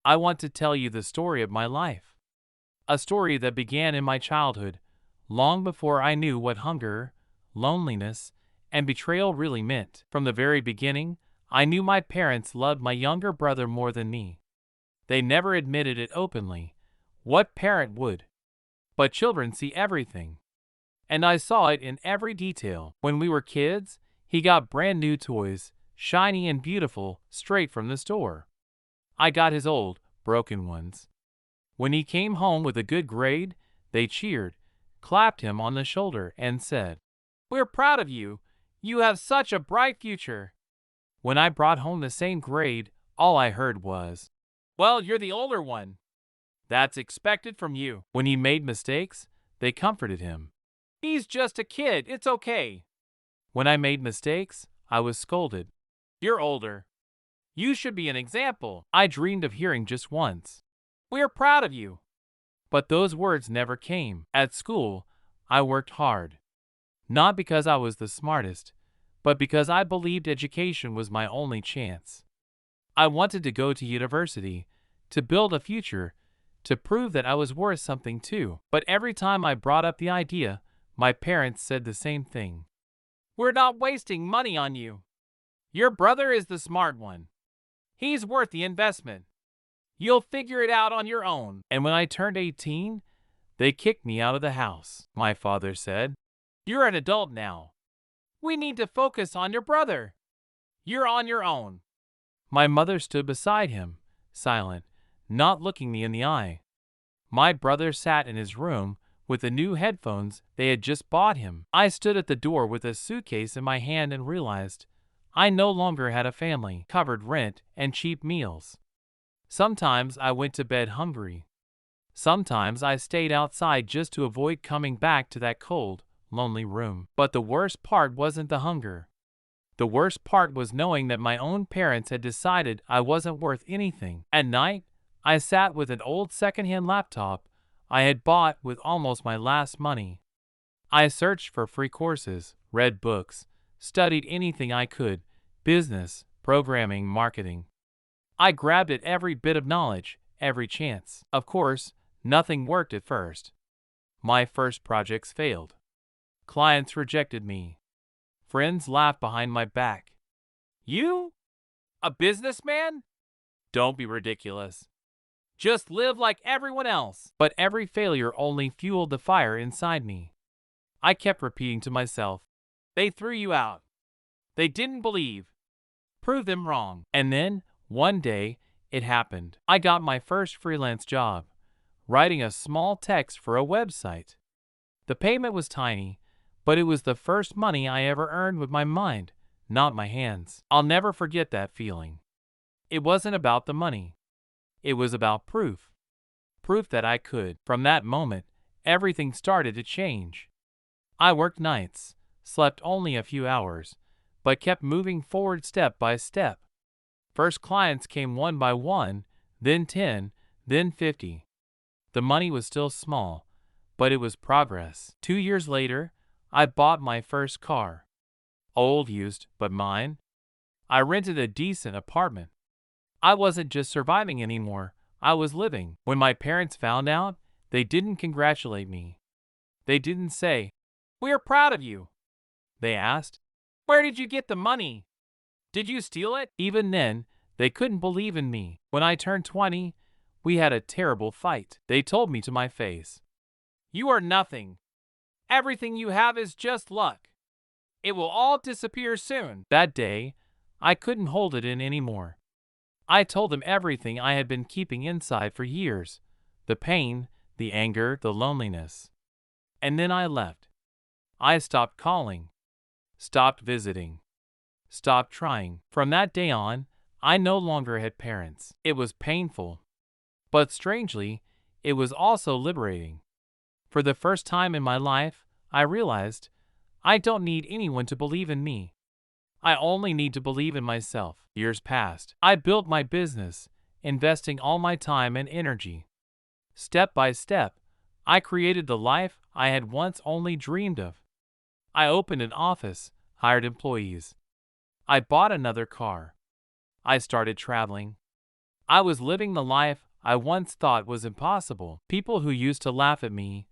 I want to tell you the story of my life. A story that began in my childhood, long before I knew what hunger, loneliness, and betrayal really meant. From the very beginning, I knew my parents loved my younger brother more than me. They never admitted it openly. What parent would? But children see everything. And I saw it in every detail. When we were kids, he got brand new toys, shiny and beautiful, straight from the store. I got his old, broken ones. When he came home with a good grade, they cheered, clapped him on the shoulder, and said, "We're proud of you. You have such a bright future." When I brought home the same grade, all I heard was, "Well, you're the older one. That's expected from you." When he made mistakes, they comforted him. "He's just a kid, it's okay." When I made mistakes, I was scolded. "You're older. You should be an example." I dreamed of hearing just once, "We're proud of you." But those words never came. At school, I worked hard. Not because I was the smartest, but because I believed education was my only chance. I wanted to go to university, to build a future, to prove that I was worth something too. But every time I brought up the idea, my parents said the same thing. "We're not wasting money on you. Your brother is the smart one. He's worth the investment. You'll figure it out on your own." And when I turned 18, they kicked me out of the house. My father said, "You're an adult now. We need to focus on your brother. You're on your own." My mother stood beside him, silent, not looking me in the eye. My brother sat in his room with the new headphones they had just bought him. I stood at the door with a suitcase in my hand and realized I no longer had a family, covered rent, and cheap meals. Sometimes I went to bed hungry. Sometimes I stayed outside just to avoid coming back to that cold, lonely room. But the worst part wasn't the hunger. The worst part was knowing that my own parents had decided I wasn't worth anything. At night, I sat with an old secondhand laptop I had bought with almost my last money. I searched for free courses, read books, studied anything I could, business, programming, marketing. I grabbed at every bit of knowledge, every chance. Of course, nothing worked at first. My first projects failed. Clients rejected me. Friends laughed behind my back. "You? A businessman? Don't be ridiculous. Just live like everyone else." But every failure only fueled the fire inside me. I kept repeating to myself, "They threw you out. They didn't believe. Prove them wrong." And then, one day, it happened. I got my first freelance job, writing a small text for a website. The payment was tiny, but it was the first money I ever earned with my mind, not my hands. I'll never forget that feeling. It wasn't about the money. It was about proof. Proof that I could. From that moment, everything started to change. I worked nights, slept only a few hours, but kept moving forward step by step. First clients came one by one, then 10, then 50. The money was still small, but it was progress. 2 years later, I bought my first car. Old, used, but mine. I rented a decent apartment. I wasn't just surviving anymore, I was living. When my parents found out, they didn't congratulate me. They didn't say, "We're proud of you." They asked, "Where did you get the money? Did you steal it?" Even then, they couldn't believe in me. When I turned 20, we had a terrible fight. They told me to my face, "You are nothing. Everything you have is just luck. It will all disappear soon." That day, I couldn't hold it in anymore. I told them everything I had been keeping inside for years, the pain, the anger, the loneliness. And then I left. I stopped calling, stopped visiting, stopped trying. From that day on, I no longer had parents. It was painful, but strangely, it was also liberating. For the first time in my life, I realized I don't need anyone to believe in me. I only need to believe in myself. Years passed. I built my business, investing all my time and energy. Step by step, I created the life I had once only dreamed of. I opened an office, hired employees. I bought another car. I started traveling. I was living the life I once thought was impossible. People who used to laugh at me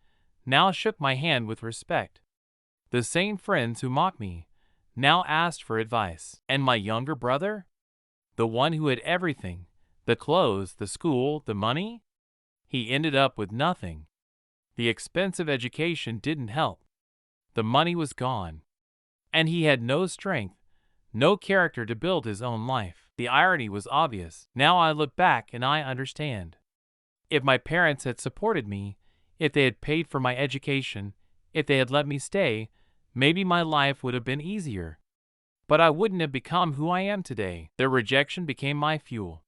now shook my hand with respect. The same friends who mocked me now asked for advice. And my younger brother, the one who had everything, the clothes, the school, the money, he ended up with nothing. The expensive education didn't help. The money was gone. And he had no strength, no character to build his own life. The irony was obvious. Now I look back and I understand. If my parents had supported me, if they had paid for my education, if they had let me stay, maybe my life would have been easier. But I wouldn't have become who I am today. Their rejection became my fuel.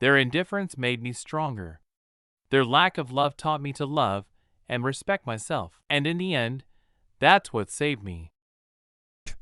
Their indifference made me stronger. Their lack of love taught me to love and respect myself. And in the end, that's what saved me.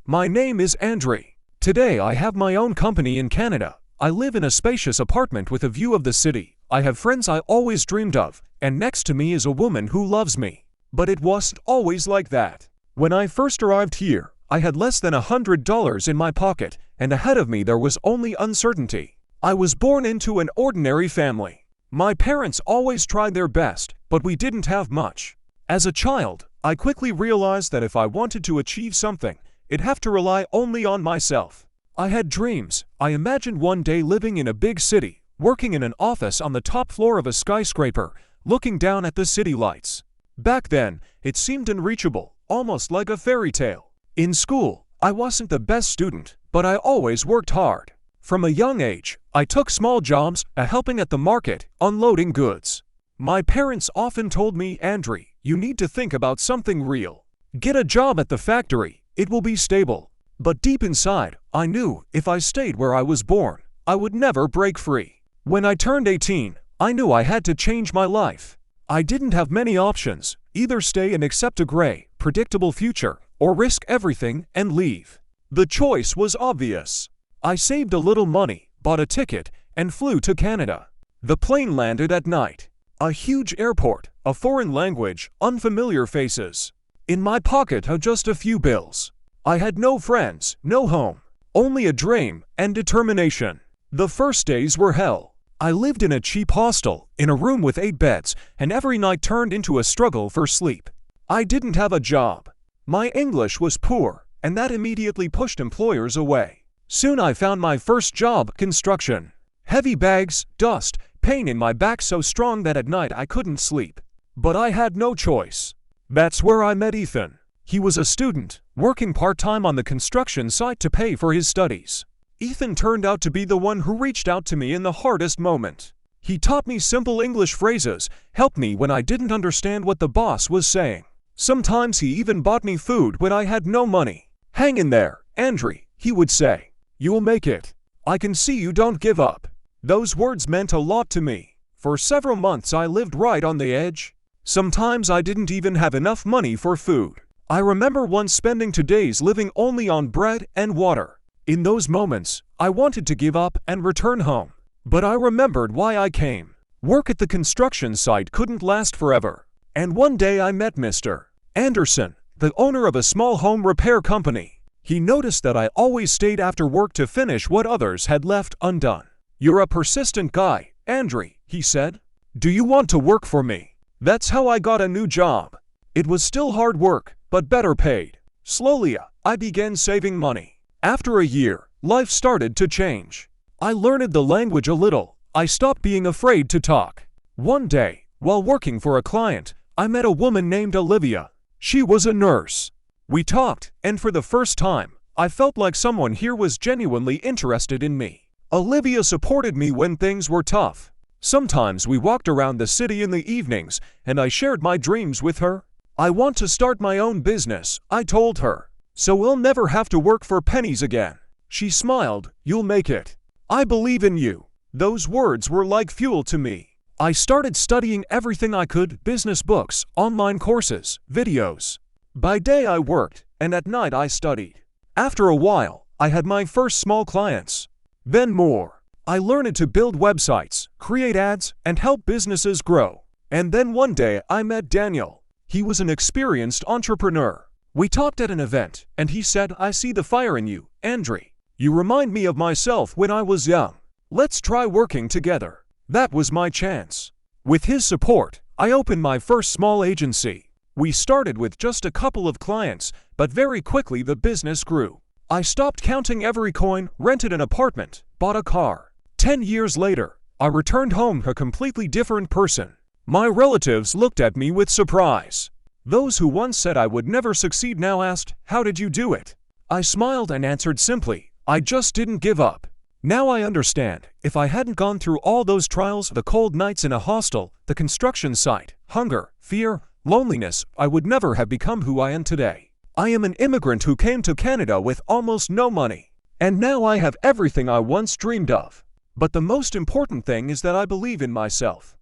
My name is Andre. Today I have my own company in Canada. I live in a spacious apartment with a view of the city. I have friends I always dreamed of, and next to me is a woman who loves me. But it wasn't always like that. When I first arrived here, I had less than $100 in my pocket, and ahead of me there was only uncertainty. I was born into an ordinary family. My parents always tried their best, but we didn't have much. As a child, I quickly realized that if I wanted to achieve something, I'd have to rely only on myself. I had dreams. I imagined one day living in a big city, working in an office on the top floor of a skyscraper, looking down at the city lights. Back then, it seemed unreachable, almost like a fairy tale. In school, I wasn't the best student, but I always worked hard. From a young age, I took small jobs, helping at the market, unloading goods. My parents often told me, Andre, you need to think about something real. Get a job at the factory. It will be stable. But deep inside, I knew if I stayed where I was born, I would never break free. When I turned 18, I knew I had to change my life. I didn't have many options, either stay and accept a gray, predictable future, or risk everything and leave. The choice was obvious. I saved a little money, bought a ticket, and flew to Canada. The plane landed at night. A huge airport, a foreign language, unfamiliar faces. In my pocket are just a few bills. I had no friends, no home, only a dream and determination. The first days were hell. I lived in a cheap hostel, in a room with 8 beds, and every night turned into a struggle for sleep. I didn't have a job. My English was poor, and that immediately pushed employers away. Soon I found my first job, construction. Heavy bags, dust, pain in my back so strong that at night I couldn't sleep. But I had no choice. That's where I met Ethan. He was a student, working part-time on the construction site to pay for his studies. Ethan turned out to be the one who reached out to me in the hardest moment. He taught me simple English phrases, helped me when I didn't understand what the boss was saying. Sometimes he even bought me food when I had no money. Hang in there, Andre, he would say. You'll make it. I can see you don't give up. Those words meant a lot to me. For several months I lived right on the edge. Sometimes I didn't even have enough money for food. I remember once spending 2 days living only on bread and water. In those moments, I wanted to give up and return home. But I remembered why I came. Work at the construction site couldn't last forever. And one day I met Mr. Anderson, the owner of a small home repair company. He noticed that I always stayed after work to finish what others had left undone. You're a persistent guy, Andre, he said. Do you want to work for me? That's how I got a new job. It was still hard work, but better paid. Slowly, I began saving money. After a year, life started to change. I learned the language a little. I stopped being afraid to talk. One day, while working for a client, I met a woman named Olivia. She was a nurse. We talked, and for the first time, I felt like someone here was genuinely interested in me. Olivia supported me when things were tough. Sometimes we walked around the city in the evenings, and I shared my dreams with her. I want to start my own business, I told her. So we'll never have to work for pennies again. She smiled, you'll make it. I believe in you. Those words were like fuel to me. I started studying everything I could, business books, online courses, videos. By day I worked, and at night I studied. After a while, I had my first small clients. Then more. I learned to build websites, create ads, and help businesses grow. And then one day I met Daniel. He was an experienced entrepreneur. We talked at an event, and he said, I see the fire in you, Andre. You remind me of myself when I was young. Let's try working together. That was my chance. With his support, I opened my first small agency. We started with just a couple of clients, but very quickly the business grew. I stopped counting every coin, rented an apartment, bought a car. 10 years later, I returned home a completely different person. My relatives looked at me with surprise. Those who once said I would never succeed now asked, "How did you do it?" I smiled and answered simply, "I just didn't give up." Now I understand, if I hadn't gone through all those trials, the cold nights in a hostel, the construction site, hunger, fear, loneliness, I would never have become who I am today. I am an immigrant who came to Canada with almost no money. And now I have everything I once dreamed of. But the most important thing is that I believe in myself.